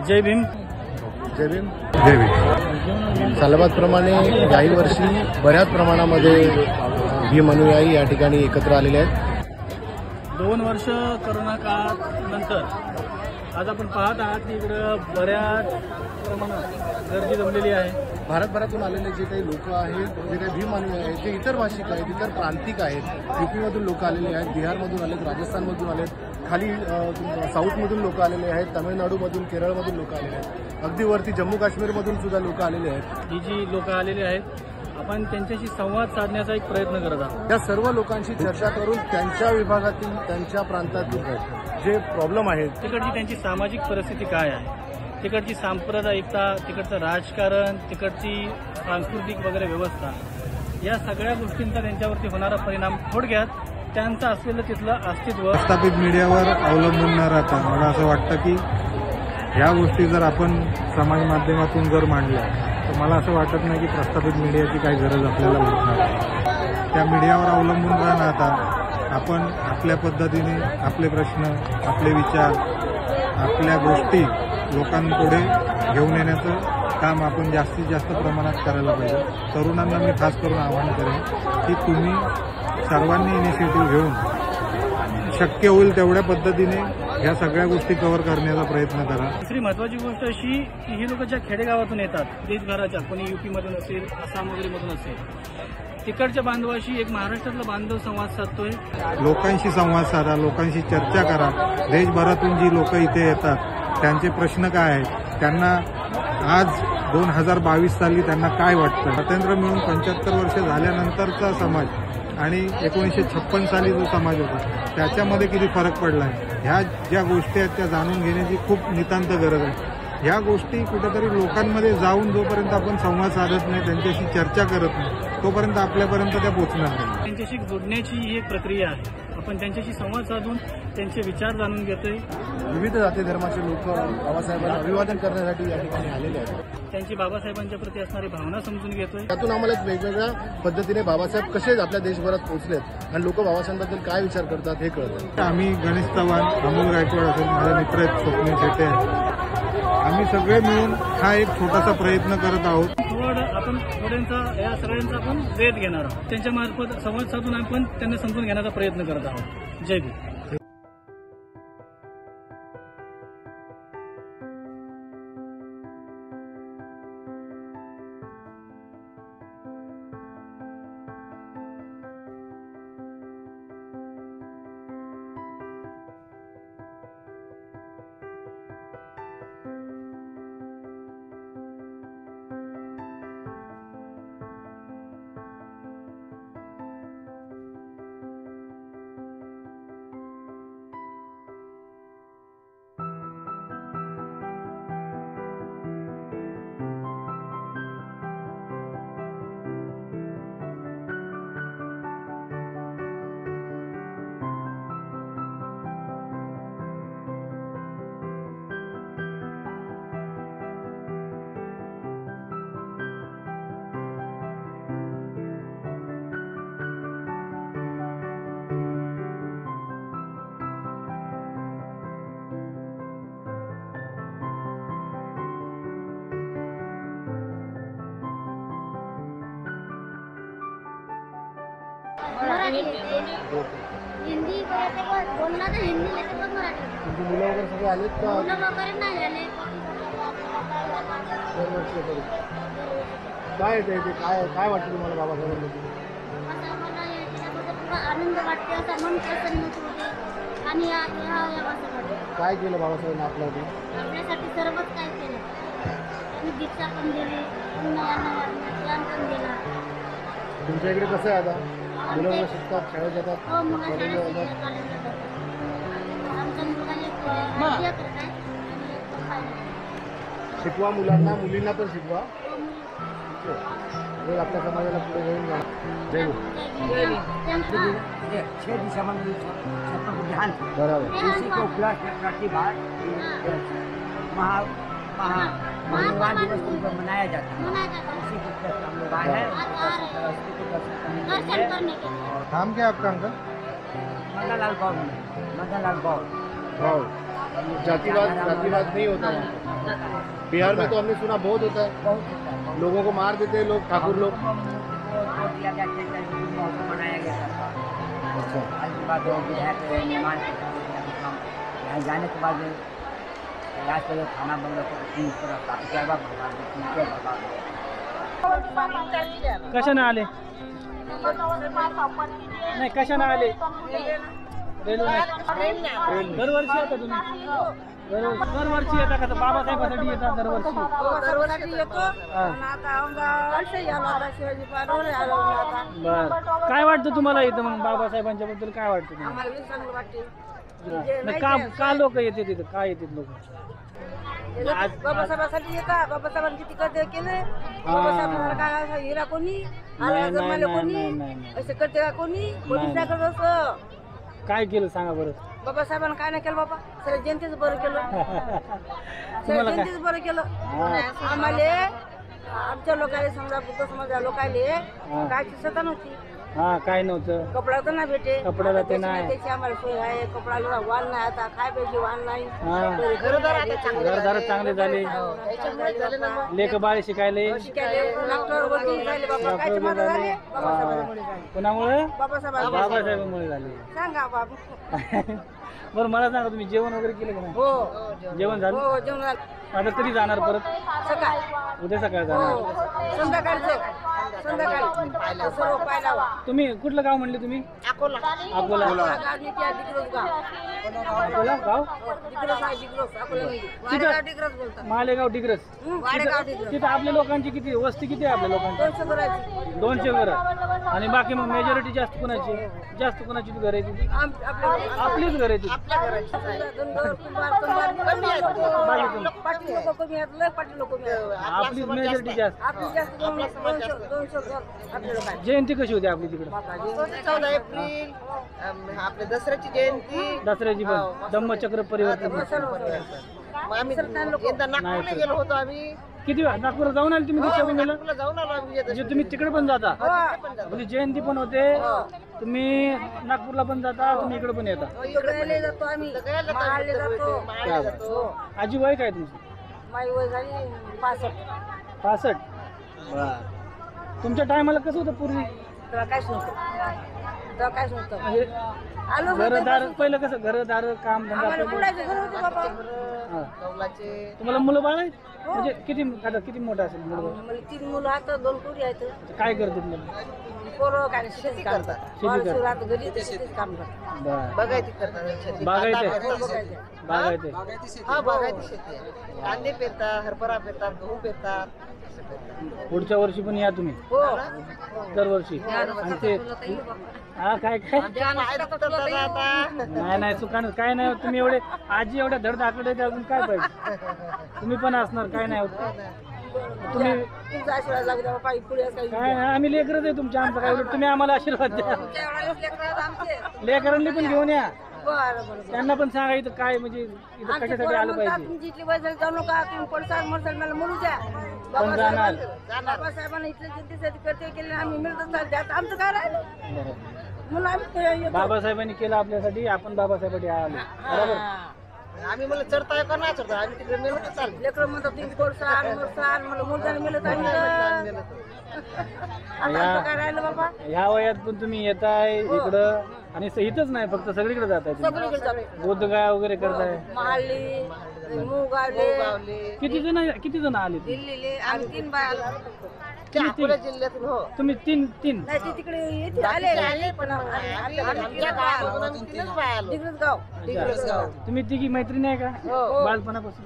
जय भीम. जय भीम. जय भीम. सालाबादप्रमाणे याही वर्षी बऱ्याच प्रमाणामध्ये भीम अनुयायी या ठिकाणी एकत्र आलेले आहेत. 2 वर्ष कोरोना काळानंतर आज आपण पाहत आहात की इकडं बऱ्याच प्रमाणात गर्दी जमलेली आहे. भारतभरातून आलेले जे काही लोक आहेत, जे काही भीम अनुयायी आहेत, जे इतर भाषिक आहेत, इतर प्रांतिक आहेत, यूपीमधून लोक आलेले आहेत, बिहारमधून आलेत, राजस्थानमधून आलेत, खाली साऊथमधून लोक आलेले आहेत, तामिळनाडूमधून, केरळमधून लोक आलेले आहेत, अगदी वरती जम्मू काश्मीरमधून सुद्धा लोक आलेले आहेत. ही जी लोक आलेली आहेत आपण त्यांच्याशी संवाद साधण्याचा एक प्रयत्न करत आहोत. या सर्व लोकांशी चर्चा करून त्यांच्या विभागातील, त्यांच्या प्रांतातील जे प्रॉब्लेम आहेत, तिकडची त्यांची सामाजिक परिस्थिती काय आहे, तिकडची सांप्रदायिकता, तिकडचं राजकारण, तिकडची सांस्कृतिक वगैरे व्यवस्था, या सगळ्या गोष्टींचा त्यांच्यावरती होणारा परिणाम, थोडक्यात त्यांचं असलेलं तिथलं अस्तित्व प्रस्थापित मीडियावर अवलंबून न राहता मला असं वाटतं की ह्या गोष्टी जर आपण समाज माध्यमातून जर मांडल्या तर मला असं वाटत नाही की प्रस्थापित मीडियाची काही गरज आपल्याला उरणार. त्या मीडियावर अवलंबून न राहता आपण आपल्या पद्धतीने आपले प्रश्न, आपले विचार, आपल्या गोष्टी लोकांपुढे घेऊन येण्याचं काम आपण जास्तीत जास्त प्रमाणात करायला पाहिजे. तरुणांना मी खास करून आवाहन करेन की तुम्ही सर्वांनी इनिशिएटिव्ह घेऊन शक्य होईल तेवढ्या पद्धतीने ह्या सगळ्या गोष्टी कव्हर करण्याचा प्रयत्न करा. दुसरी महत्वाची गोष्ट अशी की ही लोक ज्या खेडेगावातून येतात, देशभराच्या, कोणी यूपीमधून असेल, आसाम वगैरेमधून असेल, तिकडच्या बांधवाशी एक महाराष्ट्रातला बांधव संवाद साधतोय. लोकांशी संवाद साधा, लोकांशी चर्चा करा. देशभरातून जी लोक इथे येतात त्यांचे प्रश्न काय आहेत, त्यांना आज 2022 साली त्यांना काय वाटतं, स्वातंत्र्य मिळून 75 वर्ष झाल्यानंतरचा समाज आणि 1956 साली जो समाज होता त्याच्यामध्ये किती फरक पडला आहे, ह्या ज्या गोष्टी आहेत त्या जाणून घेण्याची खूप नितांत गरज आहे. ह्या गोष्टी कुठेतरी लोकांमध्ये जाऊन जोपर्यंत आपण संवाद साधत नाही, त्यांच्याशी चर्चा करत नाही, तोपर्यंत आपल्यापर्यंत त्या पोहोचणार नाही. त्यांच्याशी जोडण्याची ही एक प्रक्रिया आहे. आपण त्यांच्याशी संवाद साधून त्यांचे विचार जाणून घेतोय. विविध जाती धर्माचे लोक बाबासाहेबांना अभिवादन करण्यासाठी या ठिकाणी आलेले आहेत. त्यांची बाबासाहेबांच्या प्रती असणारी भावना समजून घेतोय. त्यातून आम्हाला एक वेगवेगळ्या पद्धतीने बाबासाहेब कसे आपल्या देशभरात पोहोचलेत आणि लोक बाबासाहेबांबद्दल काय विचार करतात हे कळतं. आम्ही गणेश चव्हाण, अमोल गायकवाड असेल, माझे मित्र आहेत स्वप्नील शेटे, आम्ही सगळे मिळून हा एक छोटासा प्रयत्न करत आहोत. आपण थोड्यांचा या सगळ्यांचा आपण वेध घेणार आहोत. त्यांच्या मार्फत संवाद साधून आपण त्यांना समजून घेण्याचा प्रयत्न करत आहोत. जय भीम. हिंदी बोलना तर हिंदी लेते पण मराठी. तुमची मुलं वगैरे सगळे आलेत का? मुलं वगैरे नाही आले. काय येते ते काय वाटतं तुम्हाला बाबासाहेबांबद्दल? असं मला याच्याबद्दल खूप आनंद वाटते, असा मन प्रसन्न होते आणि काय केलं बाबासाहेबांनी आपल्यासाठी सर्वच काय केलं. त्यांनी दीक्षा पण दिली, ज्ञान पण दिला. तुमच्या इकडे कसं आहे आता? मुलं शिकतात, शाळेत जातात, हो, मुलं कॉलेजला शाळेत जातात. आमच्या मुलाने करत आहे. शिकवा मुलांना, मुलींना पण शिकवा. आपल्या समाजाला पुढे घेऊन जा. जय हिंद. 6 दिसंबर ध्यान बराबर. इसी को प्रतिभाग महान दिवस को मनाया जाता है. इसी के तहत हम लोग आए हैं. नाम क्या है आपका अंकल? मदन लाल गौर. गौर. जातिवाद नहीं होता वहाँ पे। बिहार में तो हमने सुना बहुत होता है, बहुत होता है। लोगों को मार देते हैं लोग, ठाकुर लोग। वोट दिया गया मौसम बनाया गया था। अच्छा, आज के बाद विधायक निर्माण यहाँ जाने के बाद इलाज कर खाना बंद काफी क्या कशाने आले नाही कशाने आले रेल्वे दरवर्षी येता तुम्ही दरवर्षी येता का बाबासाहेबांसाठी येतात दरवर्षी येतो बर काय वाटतं तुम्हाला इथं मग बाबासाहेबांच्या बद्दल काय वाटतं तुम्हाला? आम्हाला चांगलं वाटते नाही, का लोक येते तिथं काय येतात लोक बाबासाहेबांसाठी येतात बाबासाहेबांनी किती कर्ज केले बाबासाहेब काय हिरा कोणी जन्माले कोणी असे करते का कोणी नाही करत असं काय केलं सांगा बरं बाबासाहेबांना काय नाही केलं बाबा सर जनतेच बरं केलं तुम्हाला काय जनतेच बरं केलं आम्हाला आमच्या लोकांना समजा बुद्ध समाजा लोकांना काय सत्ता नव्हती हा काय नव्हतं कपडा तर नाही भेटे कपड्याला ते नाही त्याची आम्हाला सोय आहे कपडाला वाण नाही आता खाय पाहिजे वाण नाही घरदार चांगले झाले लेख बाळ शिकायले डॉक्टर वकील झाले बाबा काय माझं झाले बाबासाहेबांमुळे कोणामुळे बाबासाहेब बाबासाहेबांमुळे झाले सांगा बाबू बरं मला सांगा तुम्ही जेवण वगैरे केलं का नाही हो जेवण झालं हो जेवण आता कधी जाणार परत सकाळ उद्या सकाळी जाणार संध्याकाळचं संध्याकाळी सर्व पाहिला तुम्ही कुठलं गाव म्हणले तुम्ही अकोला अकोला डिग्रस गाव अकोला गाव डिग्रस आहे डिग्रस अकोल्यामध्ये वाडेगाव डिग्रस बोलतात मालेगाव डिग्रस वाडेगाव डिग्रस तिथं आपल्या लोकांची किती वस्ती किती आहे आपल्या लोकांची 200 घराची 200 घरं आणि बाकी मग मेजॉरिटी जास्त कोणाची घर आहे तिथे आपलीच घर आहे तिथे पाटी लोक कमी आहेत लय पाटी लोक कमी आहेत आपलीच मेजॉरिटी जास्त आपली जास्त 200 घर आपल्या लोकांना जयंती कशी होती आपली तिकडे 14 एप्रिल आपल्या दसऱ्याची जयंती दसऱ्याची पण धम्मचक्र परिवर्तन आम्ही यंदा नागपूरला गेलो होतो आम्ही किती वेळा नागपूरला जाऊन आले तुम्ही दीक्षाभूमीला नागपूरला जाऊन आलो आम्ही म्हणजे तुम्ही तिकडे पण जाता आपली जयंती पण होते तुम्ही नागपूरला पण जाता तुम्ही इकडे पण येता इकडे जातो आम्ही महाडले जातो आजी वय काय तुमची माझी वय झाली 65 तुमच्या टायमाला कसं होतं पूर्वी तेव्हा काहीच नव्हतं तेव्हा काहीच नव्हतं म्हणजे आलो घरदार पहिलं कसं घरदार काम धंदा आम्हाला कुणाचे घर होते बाबा हा. कौलाचे तुम्हाला मुलं बाळ आहेत म्हणजे किती मोठं असेल मुलं मला 3 मुलं आहेत 2 पोरी आहेत काय करतात मुलं पोरं काय शेती करतात रात घरी ते शेतीच काम करतात बरं बघायची करतात बागायते बागायते हा बघायची शेती आहे कांदे पेरतात हरभरा पेरतात गहू पेरतात पुढच्या वर्षी पण या तुम्ही हो दरवर्षी आणि ते हा काय नाही सुखान काय नाही होत. तुम्ही एवढे आजी एवढ्या धडधाकडे अजून काय पाहिजे तुम्ही पण असणार काय नाही होत तुम्ही तुमचा आशीर्वाद लागू द्या पायी पुढे काही काय नाही, आम्ही लेकरच आहे तुमच्या आमचं काय उलट तुम्ही आम्हाला आशीर्वाद द्या लेकरांनी पण घेऊन या त्यांना पण सांगा इथं काय म्हणजे इथं कशासाठी आलं पाहिजे तुमची इथली वय जाऊ नका तुम्ही पडसाल मरसाल मला म्हणू द्या पण जाणार बाबासाहेबांना इथल्या जनतेसाठी करते केले आम्ही मिळत चालते आमचं काय राहिलं म्हणून आम्ही बाबासाहेबांनी केलं आपल्यासाठी आपण बाबासाहेबांसाठी आलो बरोबर आम्ही मला चढताय का नाही चढता आम्ही तिकडे मिळत चालतो लेकर म्हणतात तुम्ही पडसाल मरसाल मला मुलगाने मिळत आम्ही काय राहिलं बाबा ह्या वयात पण तुम्ही येताय इकडं आणि इथंच नाही फक्त सगळीकडे जाताय सगळीकडे जातो बोधगाय वगैरे करताय महाडली मुगावले किती जण आले तुम्ही? दिल्लीले आम्ही 3 बाया अकोला जिल्ह्यातून हो तुम्ही तीन नाही ते तिकडे येते आले पण डिग्रस गाव तुम्ही तिघी मैत्रिणी आहे का हो. बालपणापासून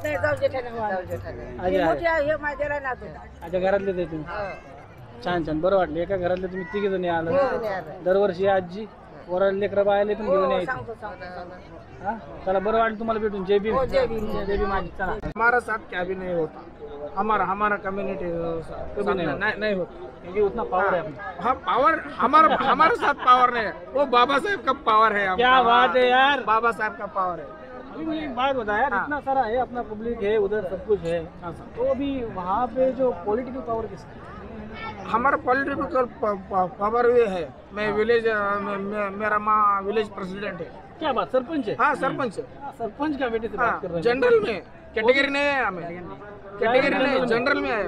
नाही जाऊ जेठाने मोठी आहे हे माझ्या राहणार अच्छा घरातले ते तुम्ही छान बरं वाटलं एका घरातले तुम्ही तिघे जणी आलं दरवर्षी आजी वराला लेकरं बायले पण घेऊन यायचे हा चला बरं वाटलं तुम्हाला भेटून जय भीम जय भीम आजी चला हमारा साथ क्या भी नहीं होता हमारा कम्युनिटी कभी नहीं होता क्योंकि उतना पावर है अपना हाँ पावर हमारे साथ पावर नहीं है वो बाबा साहेब का पावर है क्या बात है यार बाबा साहेब का पावर है अभी मुझे एक बात बताया यार इतना सारा है अपना पब्लिक है उधर सब कुछ है तो अभी वहाँ पे जो पॉलिटिकल पावर किसका हमारा पॉलिटिकल पावर ये है मैं विलेज मेरा माँ विलेज प्रेसिडेंट है क्या बात, सरपंच है? हाँ सरपंच है। सरपंच का बेटे से हाँ बात कर रहे हैं। जनरल में कैटेगरी नहीं है, हमें कैटेगरी नहीं, जनरल में है।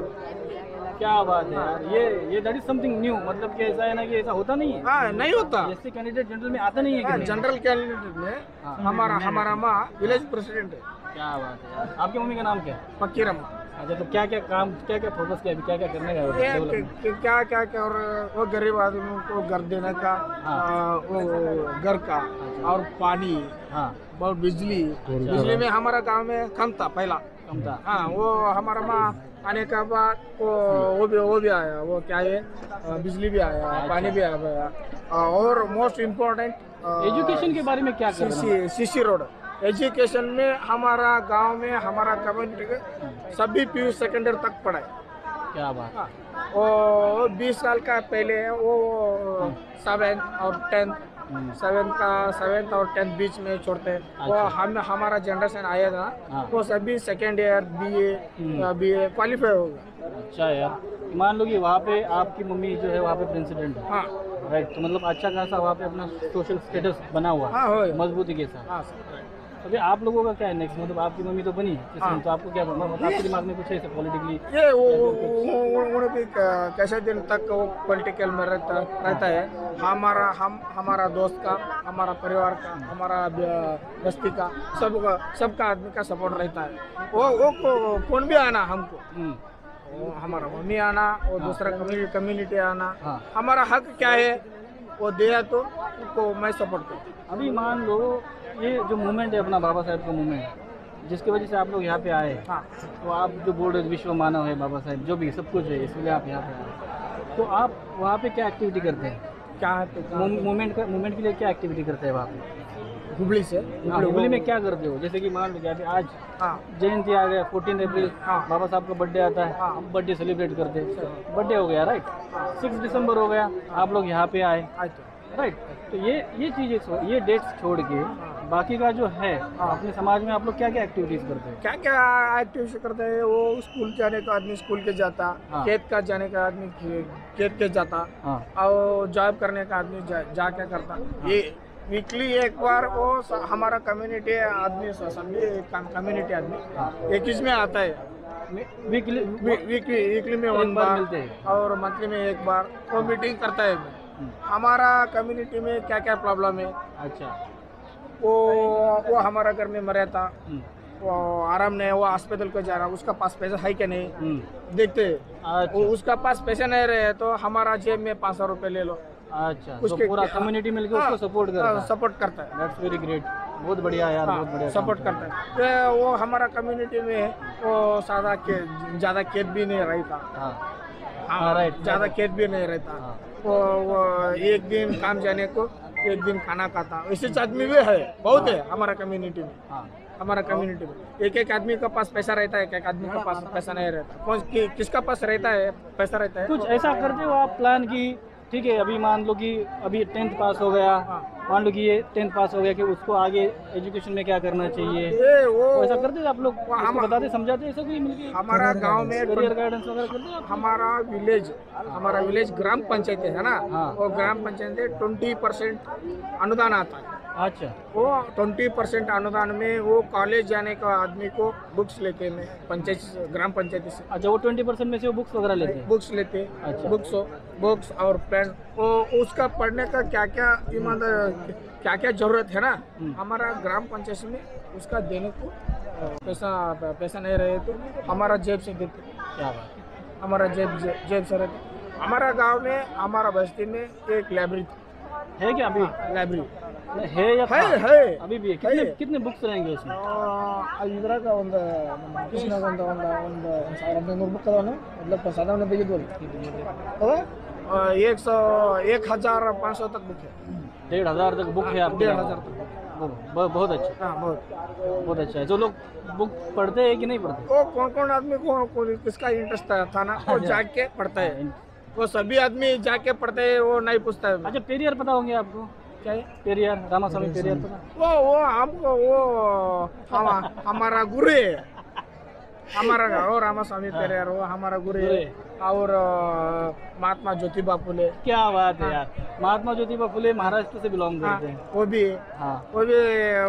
क्या बात है यार, ये दैट इज समथिंग न्यू। मतलब कि ऐसा है ना कि ऐसा होता नहीं है, हाँ नहीं होता। जैसे कैंडिडेट जनरल में आता नहीं है हाँ, कि नहीं? जनरल कैंडिडेट में हमारा माँ विलेज प्रेसिडेंट है। क्या बात है यार। आपकी मम्मी का नाम क्या है? पक्कीरम। अच्छा, तो क्या क्या काम, क्या क्या फोकस किया अभी, क्या क्या करने का है डेवलपमेंट? क्या क्या क्या, और वो गरीब आदमियों को घर देने का, वो घर का और पानी, हाँ और बिजली में हमारा गांव में कम था पहला। कम था। हाँ वो हमारा माँ आने के बाद वो भी आया, वो क्या है, बिजली भी आया, पानी भी आया। और मोस्ट इम्पोर्टेंट एजुकेशन के बारे में क्या कर रहे हैं? सीसी रोड एजुकेशन में हमारा गांव में हमारा कम्युनिटी के सभी PU सेकेंडरी तक पढ़ाए। क्या बात। हाँ, वो 20 साल का पहले वो 7th और 10th, 7th और 10th बीच में छोड़ते हैं। वो हमारा जनरेशन आया था, वो सभी सेकेंड ईयर BA क्वालिफाई हो गया। अच्छा यार, मान लो कि वहाँ पे आपकी मम्मी जो है वहाँ पे प्रेसिडेंट है, हाँ राइट, तो मतलब अच्छा खासा वहाँ पे अपना सोशल स्टेटस बना हुआ है, हाँ हो मजबूती के साथ। हाँ। अभी आप लोगों का क्या है नेक्स्ट? मतलब आपकी मम्मी तो बनी तो आपको क्या करना, मतलब आपके दिमाग में कुछ है पॉलिटिकली? ये वो भी कैसे दिन तक वो पॉलिटिकल में रहता है। हमारा दोस्त का, हमारा परिवार का, हमारा बस्ती का, सबका आदमी का सपोर्ट रहता है। वो कौन भी आना हमको, वो हमारा मम्मी आना, वो दूसरा कम्युनिटी आना, हमारा हक क्या है वो दिया तो उनको मैं सपोर्ट करता। अभी मान लो ये जो मूवमेंट है अपना बाबा साहेब का मूवमेंट, जिसकी वजह से आप लोग यहाँ पे आए, तो आप जो बोल रहे विश्व मानव है बाबा साहेब, जो भी सब कुछ है, इसलिए आप यहाँ पे आए, तो आप वहाँ पे क्या एक्टिविटी करते हैं? क्या मूवमेंट के लिए क्या एक्टिविटी करते हैं वहाँ पे? हुबली से हुबली में क्या करते हो? जैसे कि मान लो कि अभी आज जयंती आ गया, 14 अप्रैल बाबा साहब का बर्थडे आता है, हम बर्थडे सेलिब्रेट करते हैं, बर्थडे हो गया राइट, 6 दिसंबर हो गया, आप लोग यहाँ पे आए राइट, तो ये चीज़ें, ये डेट्स छोड़ के बाकी का जो है अपने समाज में आप लोग क्या क्या एक्टिविटीज करते हैं? क्या क्या एक्टिविटी करते हैं? वो स्कूल जाने का आदमी स्कूल के जाता, खेत का जाने का आदमी खेत के जाता, और जॉब करने का आदमी जाके करता। ये वीकली एक बार वो हमारा कम्युनिटी आदमी, सभी कम्युनिटी आदमी 21 में आता है। वीकली में 1 बार मिलते हैं, और मंथली में 1 बार वो मीटिंग करता है। हमारा कम्युनिटी में क्या क्या प्रॉब्लम है, अच्छा, वो हमारा घर में मरा था, वो आराम नहीं, वो हॉस्पिटल को जा रहा, उसका पास पैसा है क्या नहीं देखते। अच्छा। उसका पास पैसे नहीं रहे तो हमारा जेब में 500 रुपए ले लो। अच्छा, उसके पूरा कम्युनिटी मिलकर उसको सपोर्ट करता है। दैट्स वेरी ग्रेट, बहुत बढ़िया यार, बहुत बढ़िया सपोर्ट करता है। तो वो हमारा कम्युनिटी में वो ज़्यादा खेत भी नहीं रहता, राइट, ज़्यादा खेत भी नहीं रहता। वो एक दिन काम जाने को, एक दिन खाना खाता, ऐसे आदमी भी है, बहुत है हमारा कम्युनिटी में। हमारा कम्युनिटी में एक आदमी का पास पैसा रहता है, एक आदमी का पास पैसा नहीं रहता। किसका पास रहता है पैसा रहता है? कुछ ऐसा करते हो आप प्लान की, ठीक है, अभी मान लो कि अभी 10th पास हो गया, मान लो कि ये 10th पास हो गया, कि उसको आगे एजुकेशन में क्या करना चाहिए, वो ऐसा करते थे आप लोग? बताते समझाते ऐसा कोई मिलके? हमारा गांव में करियर गाइडेंस वगैरह करते हैं? हमारा विलेज ग्राम पंचायत है ना, वो ग्राम पंचायत से 20% अनुदान आता है। अच्छा, वो 20% अनुदान में वो कॉलेज जाने का आदमी को बुक्स लेते हैं पंचायत, ग्राम पंचायत से। अच्छा, वो 20% में से वो बुक्स वगैरह लेते हैं? बुक्स लेते हैं। अच्छा, बुक्स और पेन, वो उसका पढ़ने का क्या क्या जरूरत है ना, हमारा ग्राम पंचायत में उसका देने को पैसा नहीं रहे तो हमारा जेब से देते। क्या बात, हमारा जेब से रहते। हमारा गांव में, हमारा बस्ती में एक लाइब्रेरी है क्या? अभी लाइब्रेरी है या है अभी भी? कितने बुक्स रहेंगे उसमें? ಇದ್ರಾಗ ಒಂದು ಕೃಷ್ಣಾಗ ಒಂದು 1500 ಬುಕ್ ಅದಾವ, मतलब साधारण ತೆಗೆದ್ವಲ್ಲ, 1500 तक बुक है। 1500 तक बुक है आपके? 1500 तक बहुत अच्छा। हाँ, बहुत अच्छा है। जो लोग बुक पढ़ते हैं कि नहीं पढ़ते? वो कौन आदमी को किसका इंटरेस्ट था ना, वो जाके पढ़ता है। वो सभी आदमी जाके पढ़ते हैं, वो नहीं पूछता है। अच्छा, पेरियर पता होंगे आपको? क्या है पेरियर? रामास्वामी पेरियर पता? वो हमको वो हमारा गुरु है। हमारा गाँव रामास्वामी पेरियार वो हमारा गुरु है। और महात्मा ज्योतिबा फुले। क्या बात है यार, महात्मा ज्योतिबा फुले महाराष्ट्र से बिलोंग करते हैं। वो भी हाँ वो भी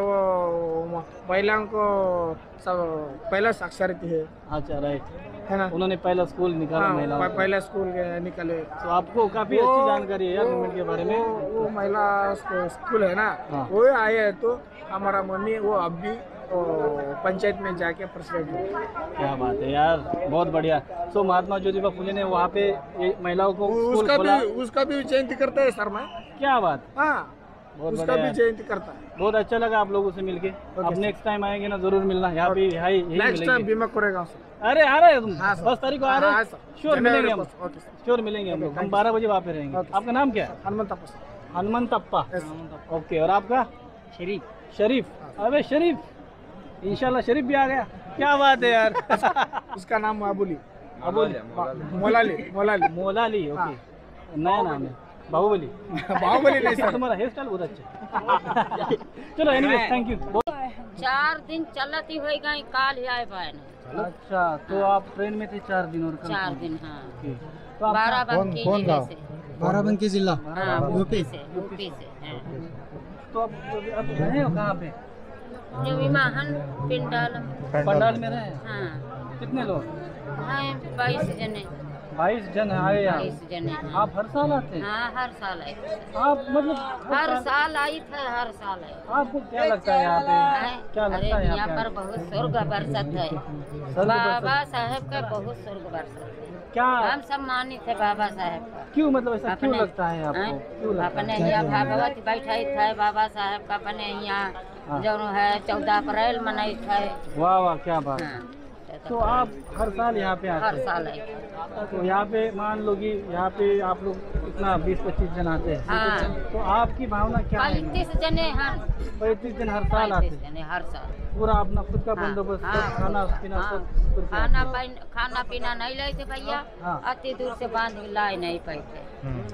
वो महिलाओं को सब पहला साक्षरता है। अच्छा राइट, है ना। उन्होंने पहला स्कूल निकाला महिलाओं का। पहला स्कूल निकले। तो आपको काफी अच्छी जानकारी है यार मूवमेंट के बारे में। वो महिला स्कूल है ना, हाँ। वो आए है तो हमारा मम्मी वो अब भी पंचायत में जाके प्रेसिडेंट है। क्या बात है यार, बहुत बढ़िया। सो महात्मा ज्योतिबा फुले ने वहाँ पे ये महिलाओं को स्कूल खोला। उसका भी जयंती करता है सर मैं। क्या बात, हाँ बहुत उसका बढ़िया भी है। जयंती करता है। बहुत अच्छा लगा आप लोगों से मिलके। अब नेक्स्ट टाइम आएंगे ना जरूर मिलना, यहाँ पे यही नेक्स्ट टाइम मिलेंगे। बीमा करेगा सर। अरे आ रहे हो तुम? हाँ सर। 10 तारीख को आ रहे हाँ हो? सर। श्योर मिलेंगे हम, ओके सर। श्योर मिलेंगे हम लोग। हम 12 बजे वहाँ पे रहेंगे। ओके। आपका नाम क्या है? Hanumantappa sir. Hanumantappa. Yes. Okay, और आपका? शरीफ। अबे शरीफ, इंशाल्लाह शरीफ भी आ गया। क्या बात है यार। उसका नाम अबुली अबोली, मोलाली। मोलाली। ओके, नया नाम है। बाहुबली। बाहुबली नहीं सर। तुम्हारा हेयर स्टाइल बहुत अच्छा है। चलो एनीवेज, थैंक यू। 4 दिन चलती हो गई, काल आए पाए नहीं। अच्छा, तो आप ट्रेन में थे 4 दिन और कल 4 दिन हाँ। ओके। तो आप बाराबंकी जिले से। बाराबंकी जिला हाँ, यूपी से हाँ। तो अब रहे हो कहाँ पे? जो विमाहन पिंडाल पंडाल में रहे? हाँ। कितने लोग? हैं 22 जने। 22 जन आए यहाँ। 22 जने हाँ। आप हर साल आते हैं? हाँ हर साल आए। आप मतलब हर साल आई थे, हर साल आए। आपको क्या लगता है यहाँ पे? क्या लगता है अरे यहाँ यहाँ पर बहुत स्वर्ग बरसत है। बाबा साहेब का बहुत स्वर्ग बरसत है। क्या हम सब मानित है बाबा साहेब का। क्यों, मतलब ऐसा क्यों अपने- लगता है आपको? क्यों लगता अपने यहाँ भागवत बैठे थे बाबा साहेब का। अपने यहाँ जो है 14 अप्रैल मनाई थे। है? वाह वाह, क्या बात। हाँ, तो आप हर साल यहाँ पे आते हर हैं? साल आई। तो यहाँ पे मान लो कि यहाँ पे आप लोग कितना 20-25 जन आते हैं, हाँ। तो आपकी भावना क्या है? 35 जने हैं। 35 दिन हर साल आते 35 हैं? जने हर साल। पूरा अपना खुद का हाँ, बंदोबस्त, हाँ, खाना पीना हाँ। सब करके आते हैं? खाना पीना नहीं लाए थे भैया। हाँ। अति दूर से बांध के लाए नहीं पाते।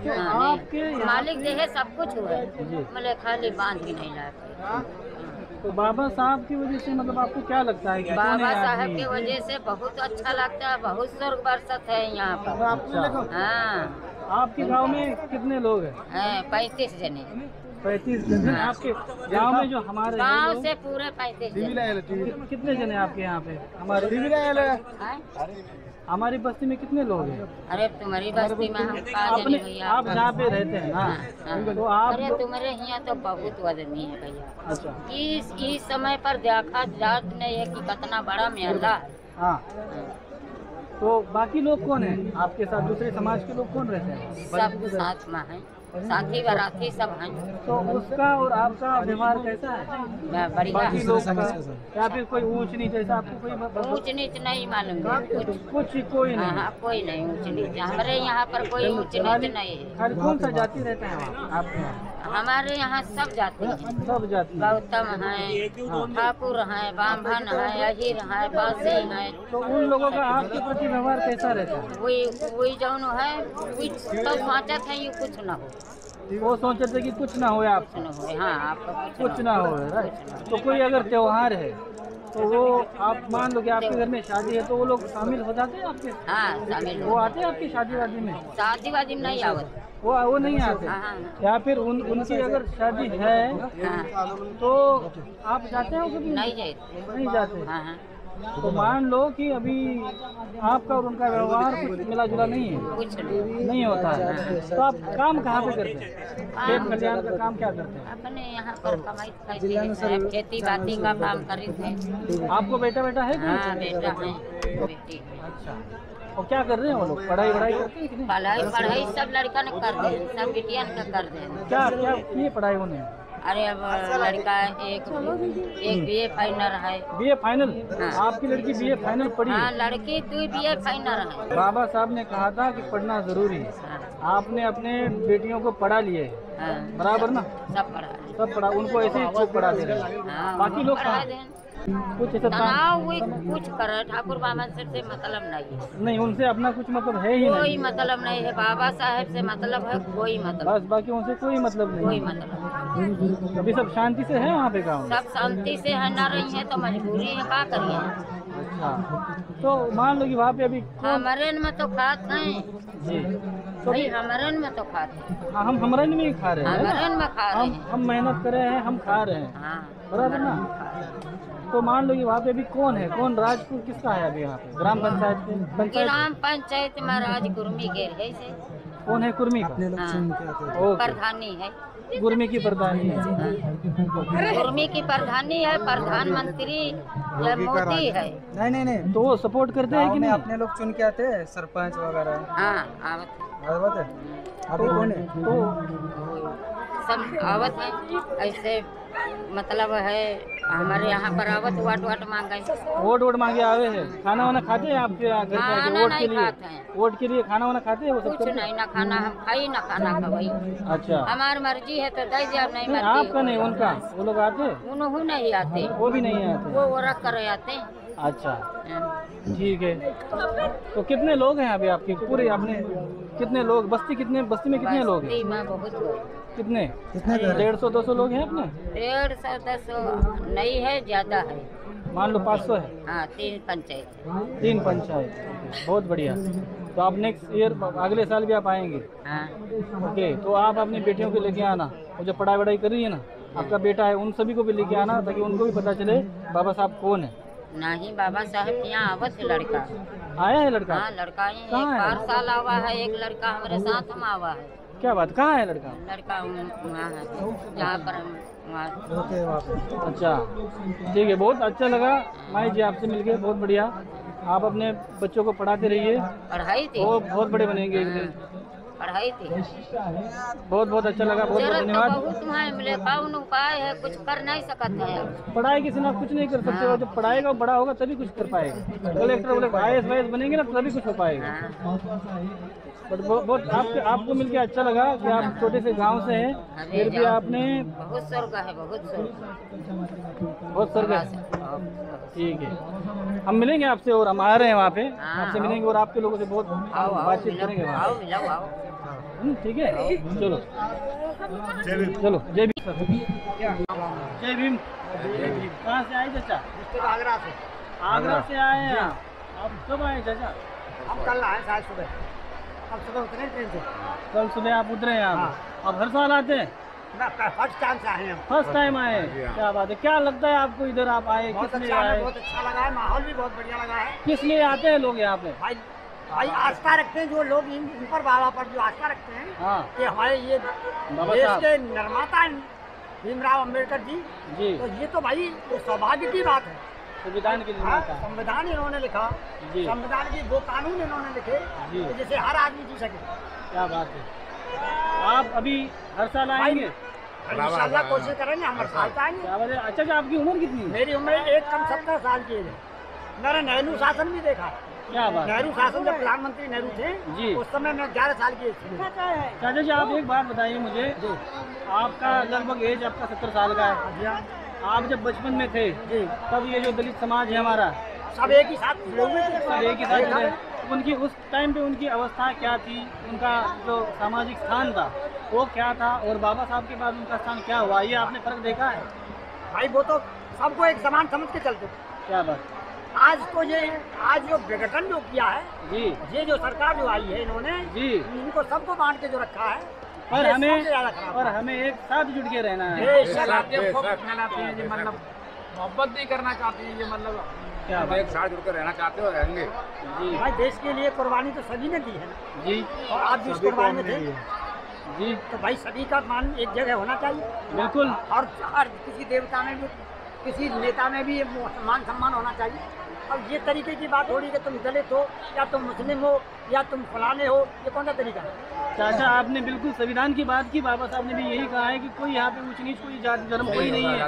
तो हाँ, आपके नहीं। यहाँ- मालिक दे है सब कुछ हुआ, जी। मतलब खाली बांध के नहीं लाए पाते। तो बाबा साहब की वजह से मतलब आपको क्या लगता है कि कौन बाबा है साहब आदमी? की वजह से बहुत अच्छा लगता है। बहुत स्वर्ग बरसत है यहाँ पर। अच्छा, हाँ आपके गांव में कितने लोग हैं? हैं 35 जने। 35 जन। आपके गांव में जो हमारे हैं गाँव लोग, से पूरे 35 जने। कितने जन हैं आपके यहाँ पे? हमारे हैं? हमारी बस्ती में कितने लोग हैं? अरे तुम्हारी बस्ती में हम का अपने जाने भैया। आप जहाँ पे रहते हैं ना, हाँ। तो आप अरे तुम्हारे यहाँ तो बहुत आदमी है भैया। अच्छा, इस समय पर देखा जात नहीं है कि कितना बड़ा मेला है। हाँ। तो बाकी लोग कौन है आपके साथ? दूसरे समाज के लोग कौन रहते हैं? सब साथ में हैं, साथी बाराती सब हैं। तो उसका और आपका व्यवहार कैसा है? बढ़िया बाकी है। लोग का या फिर कोई ऊंच नीच ऐसा आपको कोई ऊंच नीच नहीं मालूम है कुछ। कुछ कोई हाँ नहीं? हाँ, कोई नहीं ऊंच नीच। हमारे यहाँ पर कोई ऊंच नीच नहीं है। खाली कौन सा जाति रहता है वहाँ आपके यहाँ? हमारे यहाँ सब जाति हैं। सब जाति। गौतम है, ठाकुर है, ब्राह्मण है, अहिर है, बासी है। तो उन लोगों का आपके प्रति व्यवहार कैसा रहता है? वही जौन है वही तो सोचत है ये कुछ ना हो। वो सोचते थे कि कुछ ना हो आप, कुछ ना हो। हाँ आपका कुछ ना हो, राइट। तो कोई अगर त्योहार है तो वो आप मान लो कि आपके घर में शादी है तो वो लोग शामिल हो जाते हैं आपके? हाँ शामिल वो आते हैं आपकी शादी वादी में? शादी वादी में नहीं आवत। वो नहीं आते? हाँ हाँ या फिर उनकी अगर शादी है हाँ। तो आप जाते हो कभी? नहीं जाते। नहीं जाते? हाँ हाँ तो मान लो कि अभी आपका और उनका व्यवहार कुछ मिला जुला नहीं है, कुछ नहीं। नहीं होता है, तो आप काम कहाँ पे करते हैं? खेत खलिहान का काम क्या करते हैं? अपने यहाँ पर कमाई खाई है, खेती बाती का काम करी थे। आपको बेटा है कोई? हाँ बेटा है, बेटी है। अच्छा, और क्या कर रहे हैं वो लोग? पढ़ाई करते हैं कि नहीं? पढ़ाई सब लड़का ने कर दे, सब बिटिया ने कर दे। क्या किए पढ़ाई उन्हें? अरे अब लड़का एक BA फाइनल है। BA final? हाँ। आपकी लड़की BA फाइनल पढ़ी हाँ है? लड़की 2 BA फाइनल है। बाबा साहब ने कहा था कि पढ़ना जरूरी है। हाँ, आपने अपने बेटियों को पढ़ा लिए है, हाँ, बराबर ना? सब पढ़ा है। सब पढ़ा, उनको ऐसे ही खूब पढ़ा दे रहे हैं। हाँ, बाकी लोग पढ़ा कहाँ? दें। कुछ ऐसा काम तनाव हुई कुछ करे ठाकुर बाबा से मतलब नहीं है। नहीं, उनसे अपना कुछ मतलब है ही कोई नहीं। मतलब नहीं है। बाबा साहेब से मतलब है, कोई मतलब बस बाकी उनसे कोई मतलब कोई नहीं। मतलब अभी सब शांति से है वहाँ पे गाँव में? सब शांति से है। ना रही है तो मजबूरी है, क्या करिए। अच्छा, तो मान लो कि वहाँ पे अभी हमारे में तो खाते हैं जी, तो भाई, हमारे में तो खाते हैं, हाँ, हम हमरन में ही खा रहे हैं ना? हमारे में खा रहे हैं। हम मेहनत कर रहे हैं, हम खा रहे हैं, हाँ, बराबर ना? तो मान लो कि वहाँ पे अभी कौन है, कौन राजपुर किसका है अभी यहाँ पे? ग्राम पंचायत ग्राम पंचायत में राज कुर्मी के है से कौन है? कुर्मी का ओके, प्रधानी है, कुर्मी की प्रधानी है। कुर्मी की प्रधानी है, प्रधानमंत्री मोदी है। नहीं, तो वो सपोर्ट करते हैं कि नहीं? अपने लोग चुन के आते हैं सरपंच वगैरह। हाँ, आवत आवत है। अभी कौन है? तो सब आवत है, ऐसे मतलब है हमारे यहाँ पर आवत वाट मांगे, वोट मांगे आवे हैं। खाना वाना खाते हैं आपके घर पे आके खाना वोट नहीं के लिए? खाते हैं। वोट के लिए खाना वाना खाते हैं वो सब? कुछ नहीं, ना खाना हम खाई ना खाना खवाई, अच्छा, हमारी मर्जी है तो दे दिया, नहीं नहीं, मर्जी आपका नहीं, उनका, वो लोग आते हैं? उन्होंने नहीं आते, वो भी नहीं आते? वो रख कर आते हैं। अच्छा, ठीक है। तो कितने लोग हैं अभी आपके पूरे? आपने कितने लोग बस्ती में कितने लोग हैं? बस्ती में बहुत लोग, कितने 150-200 लोग हैं अपने? 150-200 नहीं है, ज्यादा है, मान लो 500 है। हाँ, 3 पंचायत। 3 पंचायत, बहुत बढ़िया। तो आप नेक्स्ट ईयर अगले साल भी आप आएंगे? हाँ, ओके, तो आप अपनी बेटियों को लेके आना, वो जो पढ़ाई वढ़ाई कर रही है ना, आपका बेटा है, उन सभी को भी लेके आना ताकि उनको भी पता चले बाबा साहब कौन है। नहीं, बाबा साहब यहाँ आवत है लड़का, आया है लड़का? हाँ, लड़का ही एक कहाँ है? 4 साल आवा है, एक लड़का हमारे साथ में आवा है। क्या बात, कहाँ है लड़का? लड़का वहाँ है जहाँ पर हम वहाँ। अच्छा, ठीक है, बहुत अच्छा लगा माई जी आपसे मिलके, बहुत बढ़िया। आप अपने बच्चों को पढ़ाते रहिए, पढ़ाई थी, वो बहुत बड़े बनेंगे एक दिन। पढ़ाई थी, बहुत अच्छा लगा, बहुत जरूरत तो धन्यवाद। बहुत है, मिले कौन उपाय है, कुछ कर नहीं सकते हैं। पढ़ाई के सिवा कुछ नहीं कर सकते हो, जब पढ़ाएगा बड़ा होगा तभी कुछ कर पाएगा। कलेक्टर IAS बनेंगे ना तभी कुछ हो पाएगा। बट बहुत आपको मिलके अच्छा लगा कि आप छोटे से गांव से हैं, फिर भी आपने बहुत स्वर्ग है, बहुत स्वर्ग है। ठीक है, हम मिलेंगे आपसे और हम आ रहे हैं वहाँ पे, आपसे मिलेंगे और आपके लोगों से बहुत बातचीत करेंगे वहाँ पे। ठीक है, चलो चलो, जय भीम। जय भीम। कहाँ से आए चाचा? आगरा से। आगरा से आए हैं आप कब आए चाचा? हम कल आए शायद सुबह, हम सुबह उतरे ट्रेन से। कल सुबह आप उतरे हैं यहाँ? आप हर साल आते हैं? फर्स्ट टाइम से आए हैं हम। फर्स्ट टाइम आए? क्या बात है, क्या लगता है आपको इधर आप आए, बहुत किस लिए अच्छा है, आए? बहुत अच्छा लगा है, माहौल भी बहुत बढ़िया लगा है। किस लिए आते हैं लोग यहाँ पे? भाई आस्था रखते हैं जो लोग इन पर, बाबा पर जो आस्था रखते हैं, हाँ, कि हमारे ये बाबा देश साहब के निर्माता हैं भीमराव अम्बेडकर जी, जी, तो ये तो भाई सौभाग्य की बात है। संविधान के लिए हाँ, था। संविधान इन्होंने लिखा, जी, संविधान की वो कानून इन्होंने लिखे जी, कि जिससे हर आदमी जी सके। क्या बात है। आप अभी हर साल आएंगे? इंशाल्लाह कोशिश करेंगे, हम हर साल तो आएंगे। क्या बात है। अच्छा, आपकी उम्र कितनी है? मेरी उम्र एक कम 17 साल की है। मैंने नेहरू शासन भी देखा। क्या बात है। नेहरू शासन जब प्रधानमंत्री नेहरू थे जी, उस समय मैं 11 साल की थी। चाचा जी आप एक बात बताइए मुझे, आपका लगभग एज आपका 70 साल का है, आप जब बचपन में थे जी, तब ये जो दलित समाज है हमारा, सब एक ही साथ जुड़े हुए थे, सब एक ही साथ जुड़े, उनकी उस टाइम पे उनकी अवस्था क्या थी, उनका जो सामाजिक स्थान था वो क्या था, और बाबा साहब के बाद उनका स्थान क्या हुआ, ये आपने फर्क देखा है? भाई वो तो सबको एक समान समझ के चलते। क्या बात। आज तो ये आज जो विघटन जो किया है जी, ये जो सरकार जो आई है इन्होंने जी, इनको सबको बांट के जो रखा है, पर ये हमें सबसे ज्यादा खराब है। हमें एक साथ जुड़ के रहना है। फैलाते हैं ये, मतलब मोहब्बत नहीं करना चाहते हैं ये, मतलब क्या आप एक साथ जुड़कर रहना चाहते हो, रहेंगे। जी भाई देश के लिए कुर्बानी तो सभी ने दी है ना जी, और आप जिस कुर्बानी में थे जी, तो भाई सभी का मान एक जगह होना चाहिए। बिल्कुल। और किसी देवता में भी, किसी नेता में भी मान सम्मान होना चाहिए। अब ये तरीके की बात हो रही है कि तुम दलित हो या तुम मुस्लिम हो या तुम फलाने हो, ये कौन सा तरीका है? चाचा आपने बिल्कुल संविधान की बात की, बाबा साहब ने भी यही कहा है कि कोई यहाँ पे ऊंच नीच, कोई जाति धर्म कोई नहीं है,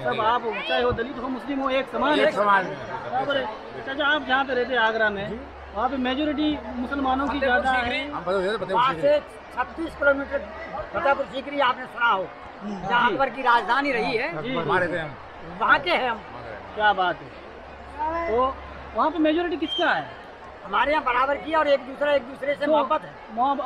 सब आप चाहे हो दलित हो मुस्लिम हो एक समान है, बराबर है। चाचा आप जहाँ पे रहते हैं आगरा में, वहाँ पे मेजोरिटी मुसलमानों की ज़्यादा है। वहाँ से 36 किलोमीटर फतेहपुर सीकरी आपने सुना हो, जहाँ अकबर की राजधानी रही है, वहाँ के हैं हम। क्या बात है। तो वहाँ पे मेजोरिटी किसका है? हमारे यहाँ बराबर की और एक दूसरे से मोहब्बत है।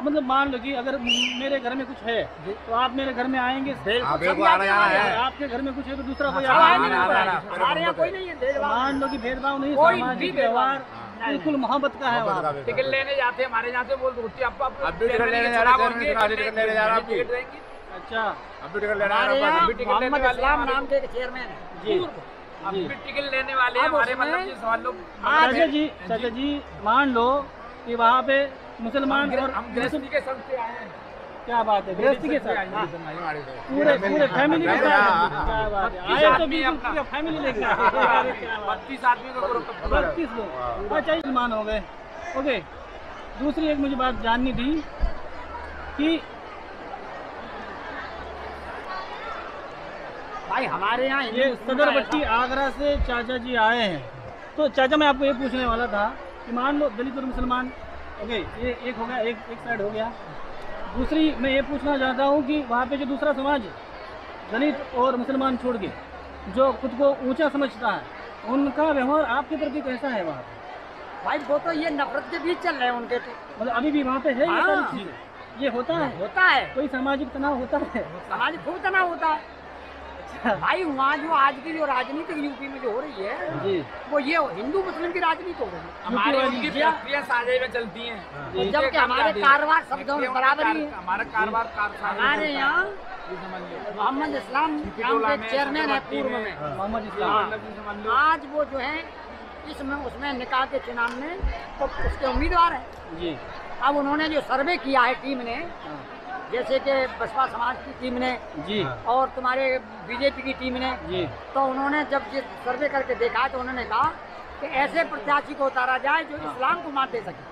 मतलब मान लो कि अगर मेरे घर में कुछ है तो आप मेरे घर में आएंगे, आपके घर में कुछ है तो दूसरा कोई हमारे यहाँ कोई नहीं है। मान लो कि भेदभाव नहीं, सामाजिक व्यवहार बिल्कुल मोहब्बत का है वहाँ। टिकट लेने जाते हैं हमारे यहाँ से बोल दो टिकट लेने जा रहा है। अच्छा, अब भी टिकट लेना मोहम्मद इस्लाम नाम के चेयरमैन है जी, अब भी टिकट लेने वाले हैं हमारे मतलब ये सवाल लोग। चाचा जी मान लो कि वहाँ पे मुसलमान और हम गृहस्थी के संग से आए हैं। क्या बात है, गृहस्थी के साथ पूरे फैमिली के साथ? क्या बात है, आए तो बिल्कुल फैमिली लेके आए। 32 आदमी का ग्रुप, 32 लोग। अच्छा, मुसलमान हो गए, ओके। दूसरी एक मुझे बात जाननी थी कि भाई हमारे यहाँ ये सदरबट्टी आगरा से चाचा जी आए हैं, तो चाचा मैं आपको ये पूछने वाला था कि मान लो दलित और मुसलमान, ओके, ये एक हो गया, एक साइड हो गया। दूसरी मैं ये पूछना चाहता हूँ कि वहाँ पे जो दूसरा समाज दलित और मुसलमान छोड़ के जो खुद को ऊंचा समझता है, उनका व्यवहार आपके प्रति कैसा है वहाँ पे? भाई वो तो ये नफरत के बीच चल रहे हैं उनके, तो मतलब अभी भी वहाँ पे है ये सारी चीजें? ये होता है कोई सामाजिक तनाव होता है? सामाजिक खूब तनाव होता है भाई। वहाँ जो आज की जो राजनीति यूपी में जो हो रही है जी, वो ये हिंदू मुस्लिम की राजनीति हो रही है। हमारे उनकी प्रक्रिया साझे में चलती हैं, जबकि हमारे कारोबार सब दोनों बराबर ही है। हमारा कारोबार हमारे यहाँ मोहम्मद इस्लाम नाम के चेयरमैन है पूर्व में, मोहम्मद इस्लाम। आज वो जो है इसमें उसमें निकाह के चुनाव में तो उसके उम्मीदवार है जी। अब उन्होंने जो सर्वे किया है टीम ने, जैसे कि बसपा समाज की टीम ने जी और तुम्हारे बीजेपी की टीम ने जी, तो उन्होंने जब ये सर्वे करके देखा तो उन्होंने कहा कि ऐसे प्रत्याशी को उतारा जाए जो इस्लाम को मात दे सके।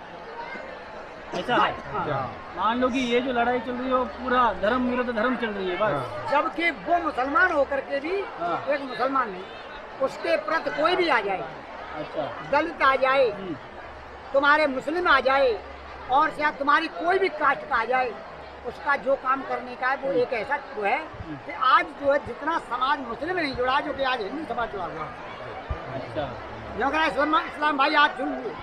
ऐसा मान लो कि ये जो लड़ाई चल रही है वो पूरा धर्म विरुद्ध धर्म चल रही है बस। जबकि वो मुसलमान होकर के भी एक मुसलमान नहीं, उसके प्रति कोई भी आ जाए, अच्छा, दलित आ जाए, तुम्हारे मुस्लिम आ जाए और शायद तुम्हारी कोई भी कास्ट का आ जाए, उसका जो काम करने का है वो एक ऐसा वो है कि आज जो है जितना समाज मुस्लिम नहीं जुड़ा जो कि आज हिंदू समाज जुड़ा हुआ। अच्छा, इस्लाम भाई आज सुन लिए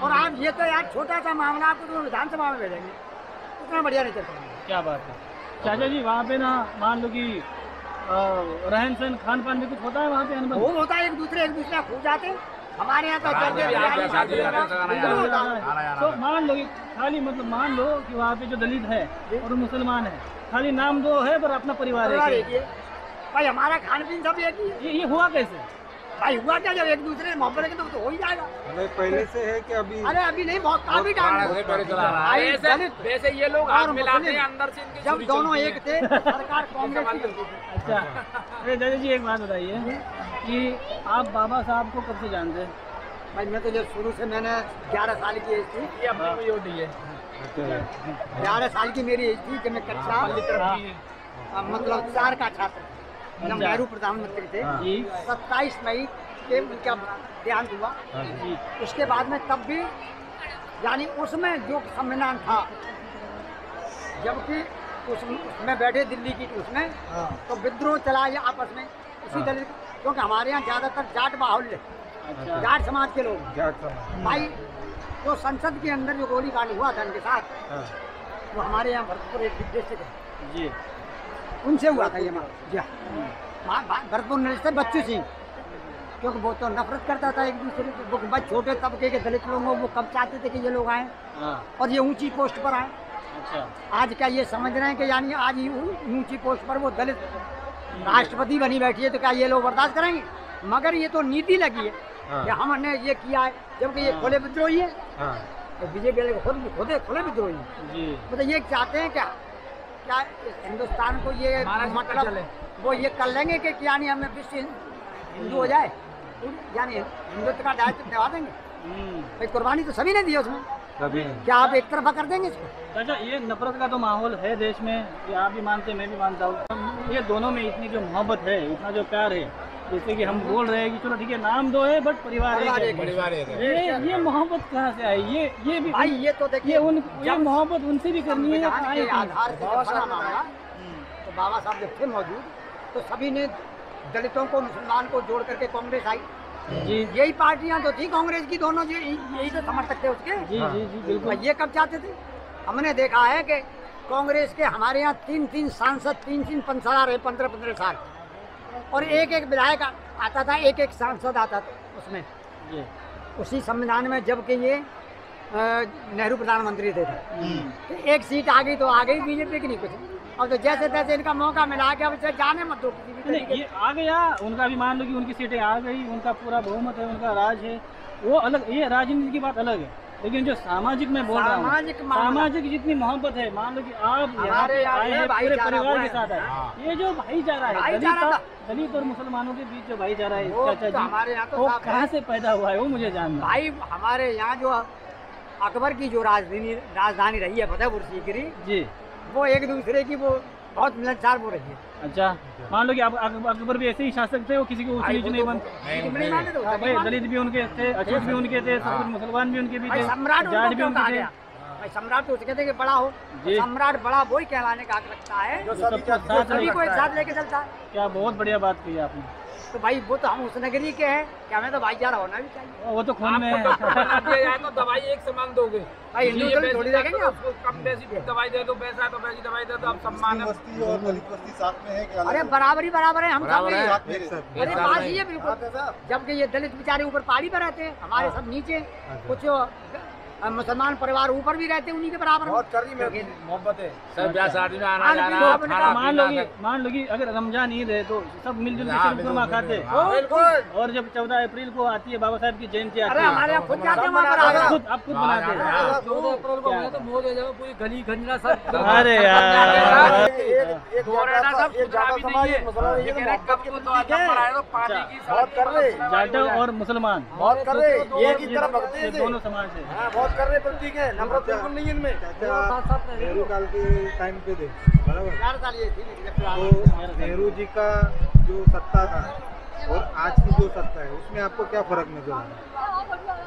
और आज ये तो यार छोटा सा मामला आपको तो विधानसभा में भेजेंगे, उतना बढ़िया नहीं चलता। क्या बात है चाचा जी, वहाँ पे ना मान लो कि रहन सहन खान पान भी कुछ होता है वहाँ पे? अनुभव वो होता है, एक दूसरे खो जाते हैं। हमारे यहाँ तो तो मान लो कि खाली मतलब मान लो कि वहाँ पे जो दलित है और मुसलमान है, खाली नाम दो है पर अपना परिवार है भाई। हमारा खान पीन सब एक ही। ये हुआ कैसे भाई? हुआ क्या, जब एक दूसरे से मोहब्बत के तो हो ही जाएगा। पहले से है कि अभी? अरे अभी नहीं, बहुत काफी टाइम। वैसे ये लोग हाथ मिलाते हैं अंदर से, जब दोनों एक थे सरकार कांग्रेस की करती थी। अच्छा, अरे दादा जी एक बात बताइए कि आप बाबा साहब को कब से जानते हैं? भाई मैं तो जब शुरू से मैंने 11 साल की एज थी, 11 साल की मेरी एज थी कि मैं कक्षा मतलब 4 का छात्र जब नेहरू प्रधानमंत्री थे। 27 मई के उनका देहांत हुआ। उसके बाद में तब भी यानी उसमें जो संविधान था, जबकि उसमें बैठे दिल्ली की उसमें तो विद्रोह चला या आपस में उसी दलित, क्योंकि हमारे यहाँ ज्यादातर जाट बाहुल्य, जाट समाज के लोग। भाई जो संसद के अंदर जो गोलीकांड हुआ था उनके साथ, वो हमारे यहाँ भरतपुर एक डिस्ट्रिक्ट है जी, उनसे हुआ था ये भरतपुर से बच्चू सिंह, क्योंकि वो तो नफरत करता था एक दूसरे से। वो बस छोटे तबके के दलित लोगों वो कब चाहते थे कि ये लोग आए और ये ऊंची पोस्ट पर आए। अच्छा, आज क्या ये समझ रहे हैं कि यानी आज ऊंची पोस्ट पर वो दलित राष्ट्रपति बनी बैठी है तो क्या ये लोग बर्दाश्त करेंगे? मगर ये तो नीति लगी है कि हमने ये किया है, जबकि ये खुले विद्रोही है। तो बीजेपी वाले खुद खुले विद्रोही है। मतलब ये चाहते हैं क्या हिंदुस्तान को ये मतलब वो ये कर लेंगे कि यानी हमें विश्व हिंदू हो जाए, यानी हिंदुत्व का दायित्व निभा देंगे। भाई कुर्बानी तो सभी ने दी है उसमें, क्या आप एक तरफा कर देंगे इसको? चाचा ये नफरत का तो माहौल है देश में, ये आप भी मानते हैं मैं भी मानता हूँ। ये दोनों में इतनी जो मोहब्बत है, इतना जो प्यार है, जैसे कि हम बोल रहे हैं कि चलो ठीक है नाम दो है बट परिवार है। ये मोहब्बत कहाँ से आई? ये भी भाई ये तो देखिए ये मोहब्बत उनसे भी करनी है। आधार तो बाबा साहब जब थे मौजूद तो सभी ने दलितों को मुसलमान को जोड़ करके कांग्रेस आई जी यही पार्टियां तो थी कांग्रेस की दोनों, यही तो समर्थक थे उसके। जी जी जी बिल्कुल। ये कब चाहते थे? हमने देखा है कि कांग्रेस के हमारे यहाँ 3-3 सांसद 3-3 पंचायत रहे 15-15 साल, और एक विधायक आता था, एक सांसद आता था उसमें उसी संविधान में, जबकि ये नेहरू प्रधानमंत्री थे। तो एक सीट आ गई तो आ गई बीजेपी की, नहीं कुछ। और तो जैसे तैसे इनका मौका मिला कि अब इसे जाने मत दो किसी भी तरीके ये आ गया, उनका भी मान लो कि उनकी सीटें आ गई, उनका पूरा बहुमत है, उनका राज है, वो अलग, ये राजनीति की बात अलग है। लेकिन जो सामाजिक में बोल रहा हूँ, सामाजिक जितनी मोहब्बत है, मान लो कि आप यहाँ पे आए हैं पूरे परिवार के साथ है, ये जो भाईचारा है दलित और मुसलमानों के बीच जो भाईचारा है चाचा जी, हमारे यहाँ वो कहाँ से पैदा हुआ है वो मुझे जानना। भाई हमारे यहाँ जो अकबर की जो राजधानी रही है फतेहपुर सीकरी जी, वो एक दूसरे की वो बहुत मिलनसार वो रही है। अच्छा, मान लो कि अकबर भी ऐसे ही शासक थे, वो किसी को ऊंच नीच नहीं बनते भाई, दलित भी उनके थे, अछूत भी उनके थे, सब कुछ मुसलमान भी उनके भी थे, जाट भी उनके थे। भाई सम्राट तो कहते कि बड़ा हो, सम्राट बड़ा वही कहलाने का हक रखता है जो सभी को एक साथ लेके चलता है। क्या बहुत बढ़िया बात कही आपने। तो भाई वो तो हम उस नगरी के हैं कि हमें तो भाईचारा होना भी चाहिए। वो तो खून में है। तो दवाई एक समान दोगे भाई, हिंदू थोड़ी देखेंगे आप। कम वैसी दवाई दे दो, पैसा है तो वैसी दवाई दे दो, आप सम्मान है। बस्ती और दलित बस्ती साथ में है क्या? अरे बराबर है, हम सब अरे पास ही है बिल्कुल। जबकि ये दलित बेचारे ऊपर पहाड़ी पर रहते हैं, हमारे सब नीचे, कुछ मुसलमान परिवार ऊपर भी रहते हैं, उन्हीं के बराबर। बहुत कर रही मोहब्बत है, सब ब्याह शादी में आना जाना। मान लो कि अगर रमजान ईद है तो सब मिलजुल के शीरकुरमा खाते हैं, और जब 14 अप्रैल को आती है बाबा साहब की जयंती आती है, हमारे यहाँ खुद जाते हैं वहाँ पर, आप खुद बनाते हैं। 14 अप्रैल को तो मौज हो जाएगा, पूरी गली गंजना सब। अरे यार, जाटव और मुसलमान बहुत कर रहे, एक ही तरफ भगते हैं, दोनों समाज से बहुत कर रहे प्रतीक है, नफरत बिल्कुल नहीं इनमें। नेहरू काल के टाइम पे थे बराबर, तो नेहरू जी का जो सत्ता था और आज की जो सत्ता है उसमें आपको क्या फर्क नजर आ रहा है?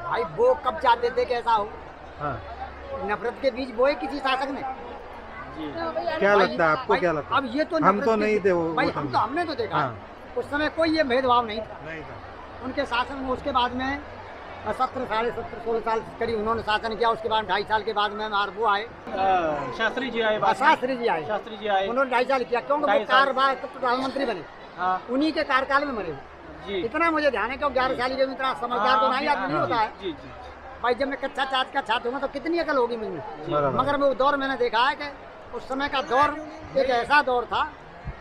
भाई वो कब चाहते थे कैसा हो? हाँ, नफरत के बीच बोए किसी शासक ने? क्या लगता है आपको, क्या लगता है? अब ये तो हम तो नहीं थे वो भाई, हमने तो देखा उस समय कोई ये भेदभाव नहीं था उनके शासन में। उसके बाद में 17 साढ़े 17 16 साल करीब उन्होंने शासन किया। उसके बाद 2.5 साल के बाद में वो आए, शास्त्री जी आए, शास्त्री जी आए, उन्होंने 2.5 साल किया, क्योंकि वो 4 बार प्रधानमंत्री बने, उन्हीं के कार्यकाल में मरे। इतना मुझे ध्यान है, क्योंकि 11 साल के इतना समझदार तो नहीं आदमी नहीं होता है भाई। जब मैं कच्चा चाट का छात्र हूँ तो कितनी अकल होगी मुझमें, मगर वो दौर मैंने देखा है कि उस समय का दौर एक ऐसा दौर था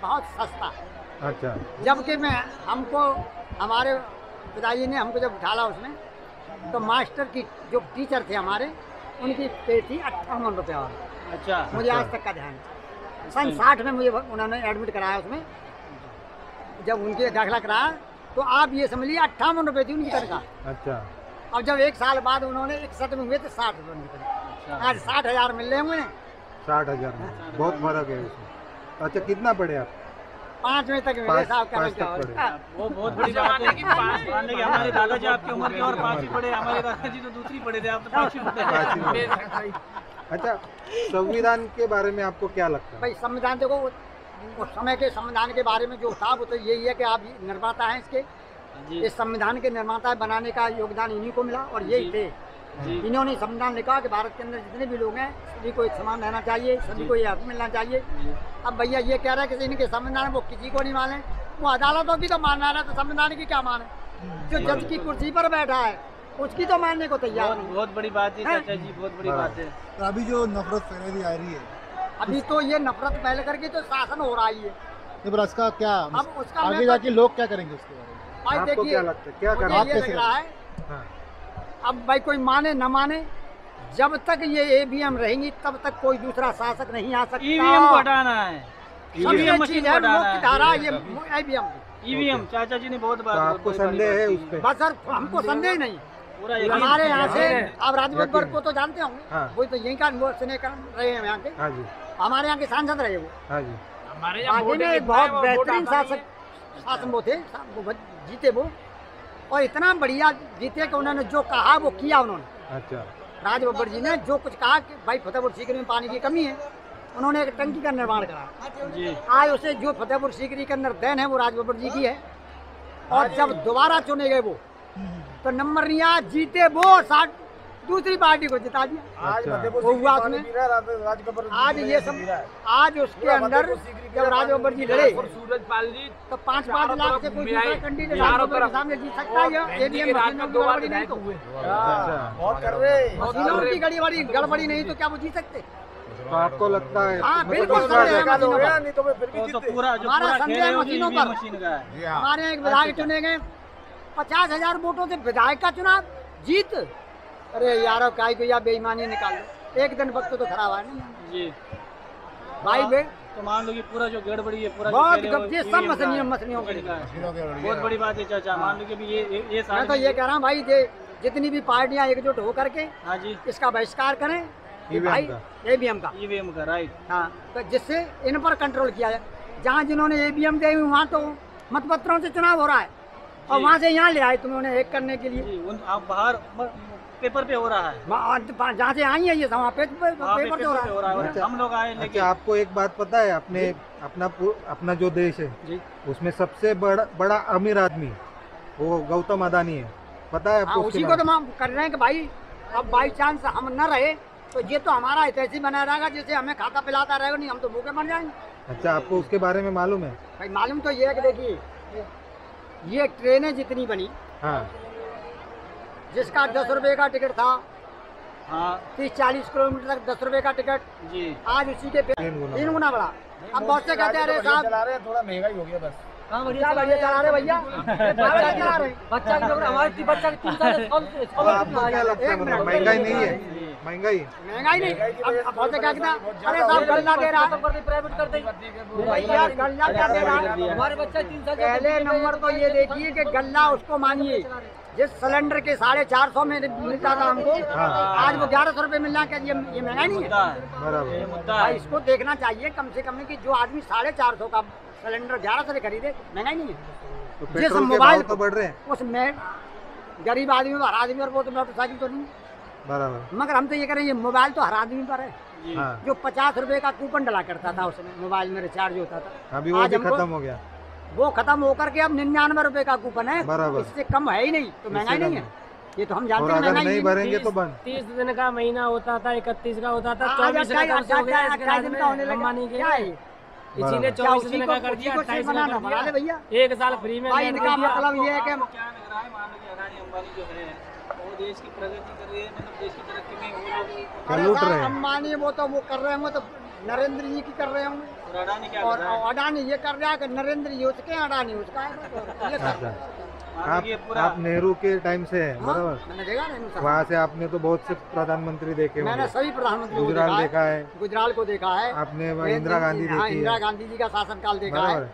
बहुत सस्ता। अच्छा, जबकि हमको हमारे पिताजी ने हमको जब उठाला उसमें, तो मास्टर की जो टीचर थे हमारे, उनकी पे थी 58 रुपया। अच्छा, मुझे आज तक का ध्यान है। सन 60 में मुझे उन्होंने एडमिट कराया उसमें, जब उनके दाखिला कराया तो आप ये समझ लीजिए 58 रुपये थी उनकी तनख्वाह। अच्छा, अब जब 1 साल बाद उन्होंने 61 में हुए तो 60 रुपये उनकी तनख्वाह। आज 60,000 मिल रहे हुए 60,000 में बहुत फर्क है उसमें। अच्छा, कितना पढ़े आप? 5वीं तक मिले साहब का। वो बहुत बड़ी बात है कि हमारे दादाजी आपकी उम्र के और 5वीं पढ़े, हमारे दादाजी तो दूसरी पढ़े थे, आप तो 5वीं पढ़े। अच्छा, संविधान के बारे में आपको क्या लगता है? भाई संविधान देखो, उस समय के संविधान के बारे में जो था वो तो यही है कि आप निर्माता हैं इसके, इस संविधान के निर्माता बनाने का योगदान इन्हीं को मिला, और यही थे। इन्होंने संविधान लिखा कि भारत के अंदर जितने भी लोग हैं सभी को एक समान रहना चाहिए, सभी को ये हक मिलना चाहिए। अब भैया ये कह रहा है कि इनके संविधान वो किसी को नहीं माने, वो अदालतों की तो मानना रहा, तो संविधान की क्या माने? जो जज की कुर्सी पर बैठा है उसकी तो मानने को तैयार नहीं। बहुत बड़ी बात है चाचा जी, बहुत बड़ी बात है। तो अभी जो नफरत फैली आ रही है, अभी तो ये नफरत फैल करके तो शासन हो रहा है। पर उसका क्या, अब उसका आगे जाके लोग क्या करेंगे उसके बारे में? भाई आपको क्या लगता है, क्या करना ये लग रहा है अब भाई कोई माने न माने, जब तक ये ईवीएम रहेंगी तब तक कोई दूसरा शासक नहीं आ सकता। ईवीएम को हटाना है, ईवीएम मशीन को हटाना है, ये ईवीएम। चाचा जी ने बहुत बात, आपको संदेह है उस पर? बस सर, हमको संदेह नहीं। हमारे यहाँ से आप राजभर को तो जानते होंगे, वो तो यहीं का रहे हैं यहाँ के, हमारे यहाँ के सांसद रहे वो। आगे में एक बहुत बेहतरीन शासन वो थे, वो जीते वो, और इतना बढ़िया जीते कि उन्होंने जो कहा वो किया उन्होंने। अच्छा, राज बब्बर जी ने जो कुछ कहा कि भाई फतेहपुर सीकरी में पानी की कमी है, उन्होंने एक टंकी का निर्माण करा। आज उसे जो फतेहपुर सीकरी के अंदर देन है वो राज बब्बर जी की है। और जब दोबारा चुने गए वो तो नंबर नहीं आया, जीते वो 60 दूसरी पार्टी को जिता दिया। आज वो हुआ उसमें आज ये सब आज उसके अंदर जब राजबब्बर जी लड़े सूरजपाल जी तो 5-5 लाख से कोई दूसरा कैंडिडेट राजबब्बर के सामने जीत सकता है? एबीएम मशीनों की गड़बड़ी नहीं तो बहुत कर रहे मशीनों की गड़बड़ी नहीं तो क्या वो जीत सकते? तो आपको लगता है हाँ बिल्कुल संदेह है मशीनों पर। नहीं तो मैं फिर भी जीते। हमारा संदेह है मशीनों पर। हमारे एक विधायक चुने गए 50,000 वोटों से विधायक का चुनाव जीत। अरे यार अब काय को या बेईमानी निकाल लो, एक दिन वक्त तो खराब है ना जी भाई बे। तो मान लो कि पूरा जो गड़बड़ी है पूरा बहुत जो ये सब मसलियों के बहुत बड़ी बात है चाचा। मान लो कि अभी ये मैं तो ये कह रहा हूँ भाई जितनी भी पार्टियां एकजुट होकर के हाँ जी इसका बहिष्कार करें भाई ईवीएम का राइट। हाँ तो जिससे इन पर कंट्रोल किया जाए। जहाँ जिन्होंने ईवीएम दे वहाँ तो मतपत्रों से चुनाव हो रहा है और वहाँ से यहाँ ले आए तुम उन्हें हैक करने के लिए। आप बाहर पेपर पे हो रहा है, जहाँ से आई है ये सब पेपर पे हो रहा है। हम लोग आए लेकिन आपको एक बात पता है, अपना जो देश है उसमें सबसे बड़ा अमीर आदमी वो गौतम अदानी है, पता है आपको? उसी को तो हम कर रहे हैं कि भाई अब बाई चांस हम न रहे तो ये तो हमारा ऐसे ही बना रहेगा जैसे हमें खाता पिलाता रहेगा, नहीं हम तो भूखे मर जाएंगे। अच्छा, आपको उसके बारे में मालूम है? भाई मालूम तो ये है कि देखिए ये ट्रेनें जितनी बनी, हाँ, जिसका 10 रुपए का टिकट था, हाँ 30-40 किलोमीटर तक 10 रुपए का टिकट जी, आज उसी के 3 गुना बढ़ा। अब बहुत से कहते हैं अरे साहब चला रहे हैं, थोड़ा महंगाई हो गया बस। क्या बढ़िया चला रहे भैया, चला रहे बच्चा हमारे बच्चा 3 साल आपको क्या लगता है, मतलब महंगाई नहीं है? महंगाई नहीं। अब बहुत से क्या कहता अरे साहब गल्ला दे रहा है, प्राइवेट कर दे भैया, गल्ला क्या दे रहा है? हमारे बच्चा 3 साल पहले नंबर तो ये देखिए कि गल्ला उसको मानिए जिस सिलेंडर के 450 में मिलता था हमको, आज वो 1100 रुपए मिल रहा है। ये महंगाई नहीं है? बराबर। भाई इसको देखना चाहिए कम से कम कि जो आदमी 450 का सिलेंडर 1100 से खरीदे, महंगाई नहीं है? तो पेट्रोल के भाव तो बढ़ रहे हैं उसमें गरीब आदमी हर आदमी और वो तो मोटरसाइकिल तो नहीं बराबर। मगर हम तो ये करें ये मोबाइल तो हर आदमी पर है। हाँ। जो 50 रुपए का कूपन डला करता था उसमें मोबाइल में रिचार्ज होता था, अभी वो भी खत्म हो गया। वो खत्म होकर के अब 99 रुपए का कूपन है, बराबर। इससे कम है ही नहीं, तो महंगाई नहीं है ये तो हम जानते और हैं। अगर महंगाई नहीं भरेंगे तो बंद। 30 दिन का महीना होता था, 31 का होता था, 24 दिन का होने लगा। इसीलिए 24 दिन का कर दिया, 28 बनाना बना ले भैया। 1 साल फ्री में। इनका मतलब ये है कि क्या लग रहा है, मान लो कि अदानी अंबानी जो है वो देश की प्रगति कर रही है, मतलब देश की तरक्की में वो लोग लूट रहे हैं। अंबानी वो तो वो कर रहे होंगे तो नरेंद्र जी की कर रहे होंगे, और अडानी क्या और कर रहा है? अडानी ये कर रहा है कि नरेंद्र जी उसके अडानी उसका है। ये कर रहा है। आप नेहरू के टाइम से हैं, हाँ, बराबर। मैंने देखा ना वहाँ से आपने तो बहुत से प्रधानमंत्री देखे मैंने होंगे। सभी प्रधानमंत्री गुजराल देखा है, गुजराल को देखा है आपने इंदिरा गांधी हाँ, देखी इंदिरा है, गांधी जी का शासनकाल देखा है, बराबर।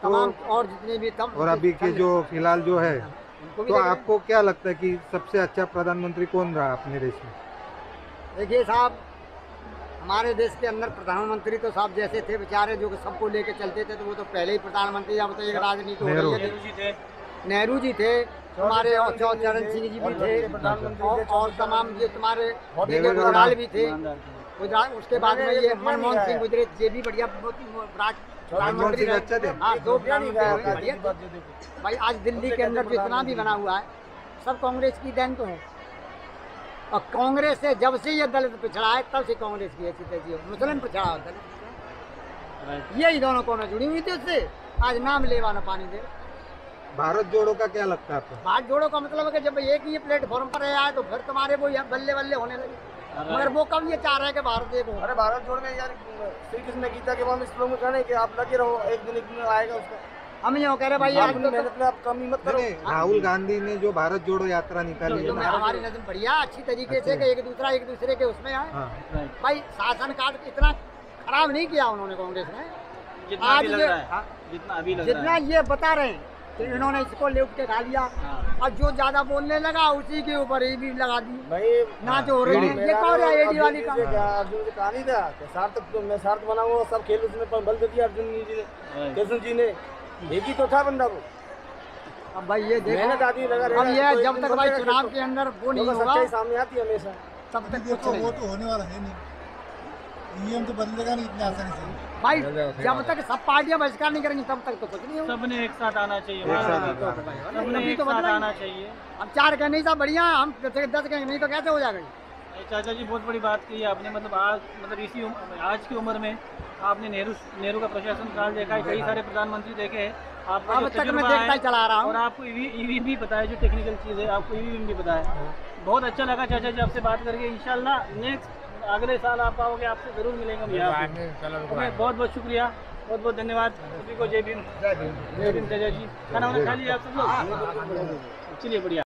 तमाम और जितने भी तम और अभी के जो फिलहाल जो है, उनको भी तो देखा है। आपको क्या लगता है कि सबसे अच्छा प्रधानमंत्री कौन रहा अपने देश में? देखिए साहब, हमारे देश के अंदर प्रधानमंत्री तो साहब जैसे थे बेचारे जो सबको लेके चलते थे, तो वो तो पहले ही प्रधानमंत्री, अब तो एक राजनीति हो रही है। नेहरू जी थे हमारे, और चरण सिंह जी भी थे, और तमाम ये तुम्हारे गुजराल भी थे। गुजराल उसके बाद में ये मनमोहन सिंह गुजरे, ये भी बढ़िया प्रधानमंत्री रहे। हाँ, 2 प्रधानमंत्री बढ़िया। भाई आज दिल्ली के अंदर जो इतना भी बना हुआ है सब कांग्रेस की देन तो है, और कांग्रेस से जब से ये दलित पिछड़ा है तब से कांग्रेस की ऐसी तैसी है, मुस्लिम पिछड़ा होता है, यही दोनों कौन जुड़ी हुई थी उससे, आज नाम लेवा न पानी दे। भारत जोड़ो का क्या लगता है आपको? भारत जोड़ो का मतलब है कि जब एक ही प्लेटफॉर्म पर आया तो फिर तुम्हारे वो बल्ले बल्ले होने लगे, मगर वो कब ये चाह रहे हैं कि भारत एक हो। अरे भारत जोड़ में यार श्री कृष्ण गीता के बाद श्लोक में कि आप लगे रहो, एक दिन आएगा उसका। हम ये कह रहे भाई आज तो मेहनत में आप कमी मत करो। राहुल गांधी ने जो भारत जोड़ो यात्रा निकाली है ना, हमारी नजर बढ़िया अच्छी तरीके से कि एक दूसरे के उसमें आए। भाई शासन काल इतना खराब नहीं किया उन्होंने कांग्रेस ने, आज जितना ये बता रहे हैं तो इन्होंने इसको लेट के खा लिया, और जो ज्यादा बोलने लगा उसी के ऊपर ही भी लगा दी भाई ना जो हो रही है। ये कौन है एडी वाली का? अर्जुन की कहानी था कि सार्थक मैं सार्थ बनाऊंगा, सब खेल उसमें बल दे दिया अर्जुन जी ने, कृष्ण जी ने, एक ही तो था बंदा को। अब भाई ये मेहनत आदमी लगा अब ये जब तक भाई चुनाव के अंदर वो नहीं होगा सच्चाई सामने आती है हमेशा, तब तक कुछ नहीं। वो तो होने वाला है नहीं। ईवीएम तो बदलेगा नहीं इतनी आसानी से भाई। जब तक सब पार्टियां बहिष्कार नहीं करेंगी तब तक तो कुछ नहीं होगा। सबने एक साथ आना चाहिए, सबने अभी एक तो साथ बदला आना चाहिए। हम 4 कहने ही सब बढ़िया, हम 10 कहेंगे नहीं तो कैसे हो जाएगा। चाचा जी बहुत बड़ी बात की है आपने, मतलब आज की उम्र में आपने नेहरू का प्रशासन काल देखा है, कई सारे प्रधानमंत्री देखे हैं, आपका अब तक मैं देखता ही चला रहा हूँ और आपको ईवी भी पता है, जो टेक्निकल चीज़ है आपको ईवी भी पता है। बहुत अच्छा लगा चाचा जी आपसे बात करके। इंशाल्लाह नेक्स्ट अगले साल आप आओगे, आपसे जरूर मिलेंगे हम यहाँ पे। बहुत बहुत शुक्रिया, बहुत बहुत धन्यवाद सभी को। जय भीम। जय भीम चाचा जी। खाना वाना खा लिया आप सब लोग? चलिए बढ़िया।